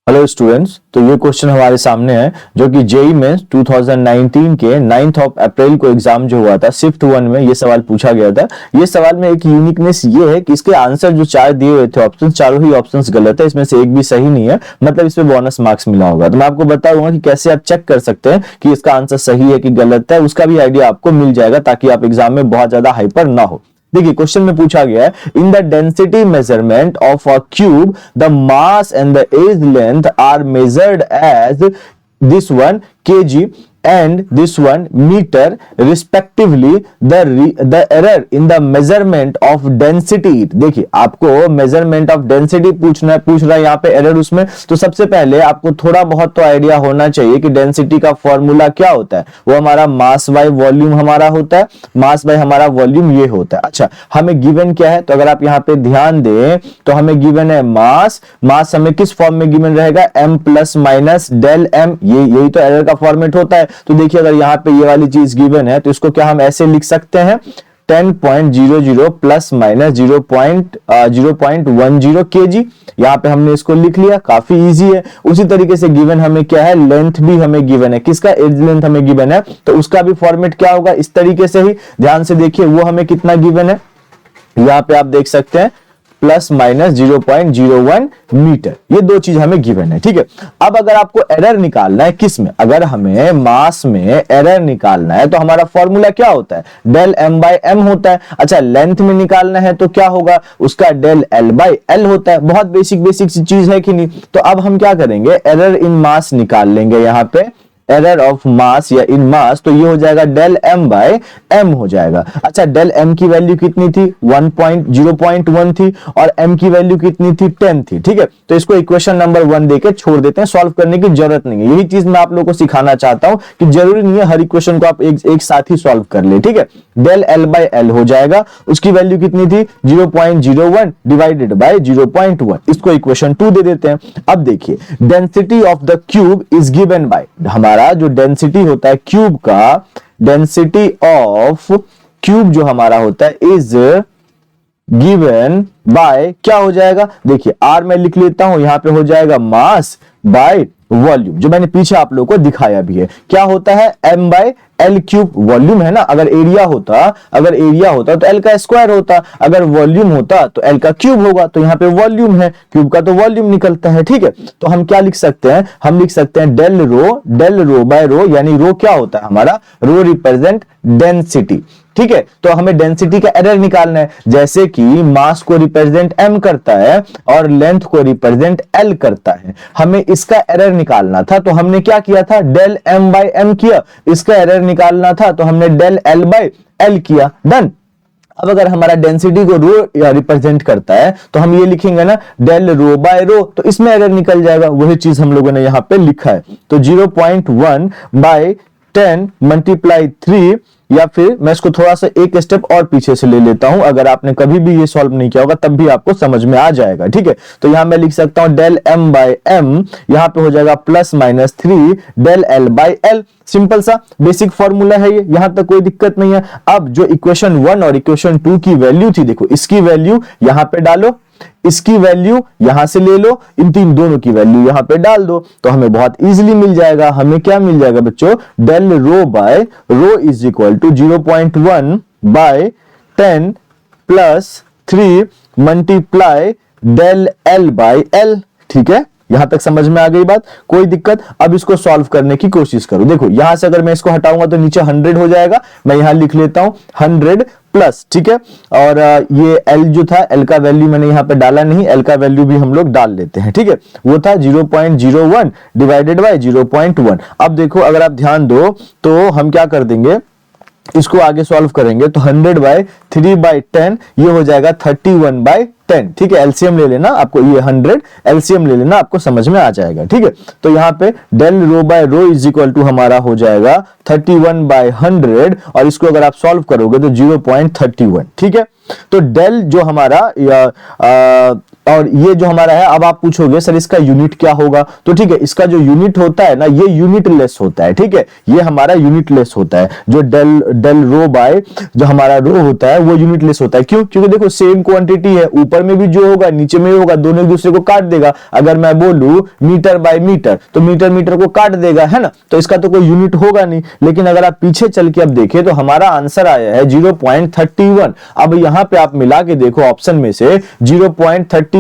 Hello students, तो ये question हमारे सामने है जो कि जेईई मेंस 2019 के 9 अप्रैल को एग्जाम जो हुआ था शिफ्ट 1 में ये सवाल पूछा गया था। ये सवाल में एक यूनिकनेस ये है कि इसके आंसर जो चार दिए हुए थे ऑप्शन, चारों ही ऑप्शंस गलत है, इसमें से एक भी सही नहीं है, मतलब इस पे बोनस मार्क्स मिला होगा। तो मैं आपको बताऊंगा कि कैसे आप चेक कर सकते हैं कि इसका आंसर सही है कि गलत है, उसका भी आइडिया आपको मिल जाएगा ताकि आप एग्जाम में बहुत ज्यादा हाइपर ना हो। देखिए क्वेश्चन में पूछा गया है, in the density measurement of a cube the mass and the edge length are measured as this one kg and this one meter respectively. The error in the measurement of density, देखिए आपको measurement of density पूछ रहा है यहाँ पे error उसमें। तो सबसे पहले आपको थोड़ा बहुत तो आइडिया होना चाहिए कि डेंसिटी का फॉर्मूला क्या होता है। वो हमारा मास बाय वॉल्यूम हमारा होता है, मास बाय हमारा वॉल्यूम ये होता है। अच्छा, हमें गिवन क्या है, तो अगर आप यहाँ पे ध्यान दें तो हमें गिवन है मास हमें किस फॉर्म में गिवन रहेगा, m plus minus del m, यही तो एरर का फॉर्मेट होता है। तो देखिए अगर यहाँ पे ये वाली चीज गिवन है तो इसको क्या हम ऐसे लिख सकते हैं 10.00 प्लस माइनस 0.10 kg। यहाँ पे हमने इसको लिख लिया, काफी इजी है। उसी तरीके से गिवन हमें क्या है, लेंथ भी हमें गिवन है, किसका, एज लेंथ हमें गिवन है, तो उसका भी फॉर्मेट क्या होगा, इस तरीके से ही। ध्यान से देखिए वो हमें कितना गिवन है, यहाँ पे आप देख सकते हैं प्लस माइनस 0.01 मीटर, ये दो चीज हमें गिवन है। ठीक है, अब अगर आपको एरर निकालना है किस में, अगर हमें मास में एरर निकालना है तो हमारा फॉर्मूला क्या होता है, डेल m बाय m होता है। अच्छा, लेंथ में निकालना है तो क्या होगा, उसका डेल l बाय l होता है। बहुत बेसिक सी चीज है कि नहीं। तो अब हम क्या करेंगे, एरर इन मास निकाल लेंगे, यहाँ पे एरर ऑफ मास या इन मास, तो ये हो जाएगा डेल m बाय m हो जाएगा। अच्छा, डेल m की वैल्यू कितनी थी, 0.1 थी और m की वैल्यू कितनी थी, 10 थी। ठीक है, तो इसको इक्वेशन नंबर 1 देके छोड़ देते हैं, सॉल्व करने की जरूरत नहीं है। यही चीज मैं आप लोगों को सिखाना चाहता हूं कि जरूरी नहीं है हर इक्वेशन को आप एक साथ ही सॉल्व कर ले। ठीक है, डेल l बाय l हो जाएगा, उसकी वैल्यू कितनी थी 0.01 डिवाइडेड बाय 0.1, इसको इक्वेशन 2 दे देते हैं। अब देखिए density of the cube is given by, हमारा जो डेंसिटी होता है क्यूब का, डेंसिटी ऑफ क्यूब जो हमारा होता है इज गिवन बाय क्या हो जाएगा, देखिए r मैं लिख लेता हूं, यहां पे हो जाएगा मास बाय वॉल्यूम, जो मैंने पीछे आप लोगों को दिखाया भी है। क्या होता है, m by l cube, volume है ना। अगर एरिया होता तो l का स्क्वायर होता, अगर वॉल्यूम होता तो l का क्यूब होगा। तो यहाँ पे वॉल्यूम है, क्यूब का तो वॉल्यूम निकलता है। ठीक है, तो हम क्या लिख सकते हैं, हम लिख सकते हैं डेल रो बाय रो, यानी रो क्या होता है हमारा, रो रिप्रेजेंट डेंसिटी। ठीक है, तो हमें डेंसिटी का एरर निकालना है, जैसे कि मास को रिप्रेजेंट m करता है और लेंथ को रिप्रेजेंट l करता है। हमें इसका एरर निकालना था तो हमने क्या किया था, डेल m बाय m किया। इसका एरर निकालना था तो हमने डेल l बाय l किया, डन। अब अगर हमारा डेंसिटी को रो रिप्रेजेंट करता है तो हम ये लिखेंगे ना डेल रो बाय रो, तो इसमें एरर निकल जाएगा। वही चीज हम लोगों ने यहाँ पे लिखा है। तो 0.1 बाय 10 मल्टीप्लाई 3, या फिर मैं इसको थोड़ा सा एक स्टेप और पीछे से ले लेता हूं, अगर आपने कभी भी ये सॉल्व नहीं किया होगा तब भी आपको समझ में आ जाएगा। ठीक है, तो यहां मैं लिख सकता हूं डेल m बाय m, यहां पे हो जाएगा plus minus 3 del l by l। Simple सा बेसिक फॉर्मूला है ये, यहां तक कोई दिक्कत नहीं है। अब जो इक्वेशन 1 और इक्वेशन 2 की वैल्यू थी, देखो इसकी वैल्यू यहां पे डालो, इसकी वैल्यू यहां से ले लो, इन तीन दोनों की वैल्यू यहां पे डाल दो, तो हमें बहुत इजीली मिल जाएगा। हमें क्या मिल जाएगा बच्चों, del rho by rho is equal to 0.1 by 10 प्लस 3 multiply del l by l। ठीक है, यहां तक समझ में आ गई बात, कोई दिक्कत। अब इसको सॉल्व करने की कोशिश करो। देखो यहां से अगर मैं इसको हटाऊंगा तो नीचे 100 हो जाएगा, मैं यहां लिख लेता हूं 100 प्लस। ठीक है, और ये l जो था, l का वैल्यू मैंने यहाँ पे डाला नहीं, l का वैल्यू भी हम लोग डाल लेते हैं। ठीक है, वो था 0.01 डिवाइडेड बाय 0.1। अब देखो अगर आप ध्यान दो तो हम क्या कर देंगे, इसको आगे सॉल्व करेंगे तो 100 बाय 3 बाय 10 ये हो जाएगा 31 बाय 10। ठीक है, एलसीएम ले लेना आपको, ये 100 एलसीएम ले लेना, आपको समझ में आ जाएगा। ठीक है, तो यहाँ पे del rho by rho is equal to हमारा हो जाएगा 31 बाय 100, और इसको अगर आप सॉल्व करोगे तो 0.31। ठीक है, तो डेल जो हमारा और ये जो हमारा है, अब आप पूछोगे सर इसका यूनिट क्या होगा, तो ठीक है, इसका जो यूनिट होता है ना, ये यूनिट लेस होता है, ठीक है, ये हमारा यूनिट लेस होता है, जो डेल रो बाय जो हमारा रो होता है वो यूनिट लेस होता है। क्यों? क्योंकि देखो सेम क्वांटिटी है, ऊपर में भी जो होगा नीचे में होगा, दोनों एक दूसरे को काट देगा। अगर मैं बोलूं मीटर बाय मीटर तो मीटर मीटर को काट देगा, है ना, तो इसका तो कोई यूनिट होगा नहीं। लेकिन अगर आप पीछे चल के अब देखें तो हमारा आंसर आया है 0.31। अब यहां पे आप मिला के देखो ऑप्शन में से 0.31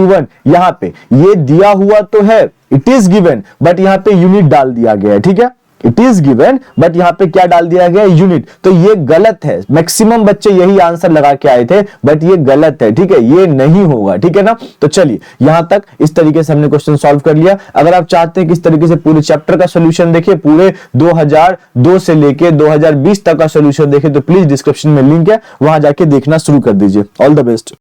यहां पे ये दिया हुआ तो है, इट इज गिवन, बट यहां पे यूनिट डाल दिया गया है, ठीक है, इट इज गिवन बट यहां पे क्या डाल दिया गया, यूनिट। तो ये गलत है, मैक्सिमम बच्चे यही आंसर लगा के आए थे, बट ये गलत है, ठीक है, ये नहीं होगा, ठीक है ना। तो चलिए यहां तक इस तरीके से हमने क्वेश्चन सॉल्व कर लिया। अगर आप चाहते हैं कि इस तरीके से पूरे चैप्टर का सोल्यूशन देखिए, पूरे 2002 से लेके 2020 तक का सोल्यूशन देखें, तो प्लीज डिस्क्रिप्शन में लिंक है, वहां जाके देखना शुरू कर दीजिए। All the best.